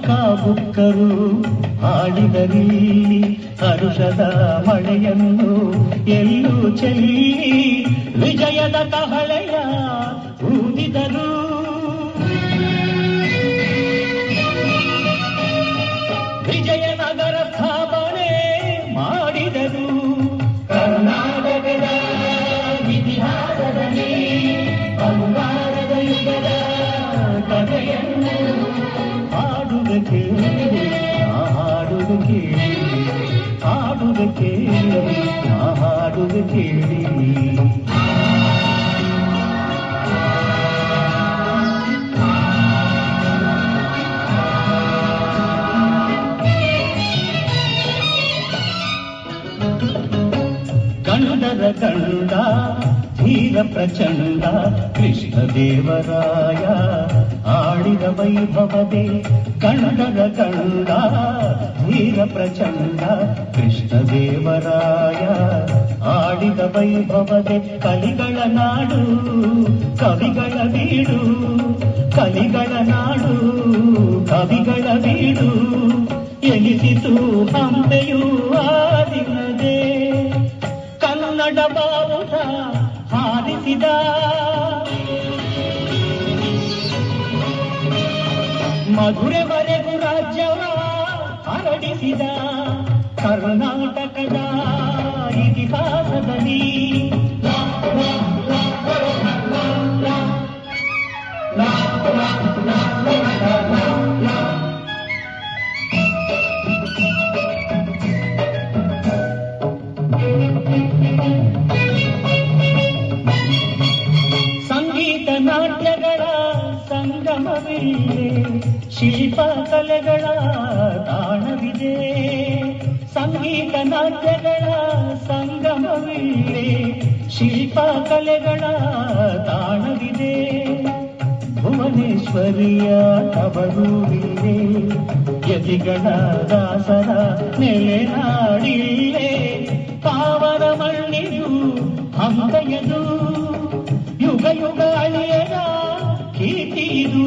ಕಾಬುಕ್ಕರು ಹಾಡಿದರಿಲ್ಲಿ ಹರುಷದ ಮಳೆಯನ್ನು ಎಲ್ಲೂ ಚೆಲ್ಲಿ ವಿಜಯದ ಕಹಳೆಯ ಊದಿದರು. ವಿಜಯನಗರ ಸ್ಥಾಪನೆ ಮಾಡಿದರು. ಕರ್ನಾಟಕದ ಇತಿಹಾಸದಲ್ಲಿ ಬಂಗಾರದ ಯುಗದ ಕಥೆಯನ್ನು ಹಾಡುವ ಕೇಳಿ ಹಾಡುವ ಕೇಳಿ ಹಾಡುವ ಕೇಳಿ ಹಾಡುವ ಕೇಳಿ. ಕಂಡರ ಕಂಡ ಧೀರ ಪ್ರಚಂಡ ಕೃಷ್ಣದೇವರಾಯ ಆಡಿದ ವೈಭವದೆ. ಕಂಡರ ಕಂಡ ಧೀರ ಪ್ರಚಂಡ ಕೃಷ್ಣದೇವರಾಯ ಆಡಿದ ವೈಭವದೆ. ಕಲಿಗಳ ನಾಡು ಕವಿಗಳ ಬೀಡು, ಕಲಿಗಳ ನಾಡು ಕವಿಗಳ ಬೀಡು ಎನಿಸಿತು ಹಂಪೆಯೂ ಆ ದಿನದೇ. ಕನ್ನಡ ಬಾವುಟ ಹಾರಿಸಿದ ಮಧುರೆವರೆಗೂ ರಾಜ್ಯವ ಹರಡಿಸಿದ. ಕರ್ನಾಟಕದ ಇತಿಹಾಸದಲ್ಲಿ ಸಂಗೀತ ನಾಟ್ಯಗಳ ಸಂಗಮವಿದೆ, ಶಿಲ್ಪ ಕಲೆಗಳ ತಾಣವಿದೆ. ಸಂಗೀತ ನಾಟ್ಯಗಳ ಸಂಗಮವಿದೆ, ಶಿಲ್ಪ ಕಲೆಗಳ ತಾಣವಿದೆ. ಭುವನೇಶ್ವರಿಯ ತವರೂರಿದೆ, ಯತಿಗಳ ದಾಸರ ನೆಲೆನಾಡಿಲ್ಲೇ. ಪಾವನ ಮಣ್ಣಿದು ಹಂಪೆಯದು, ಯುಗ ಯುಗ ಅಳಿಯದ ಕೀರ್ತಿಯಿದು.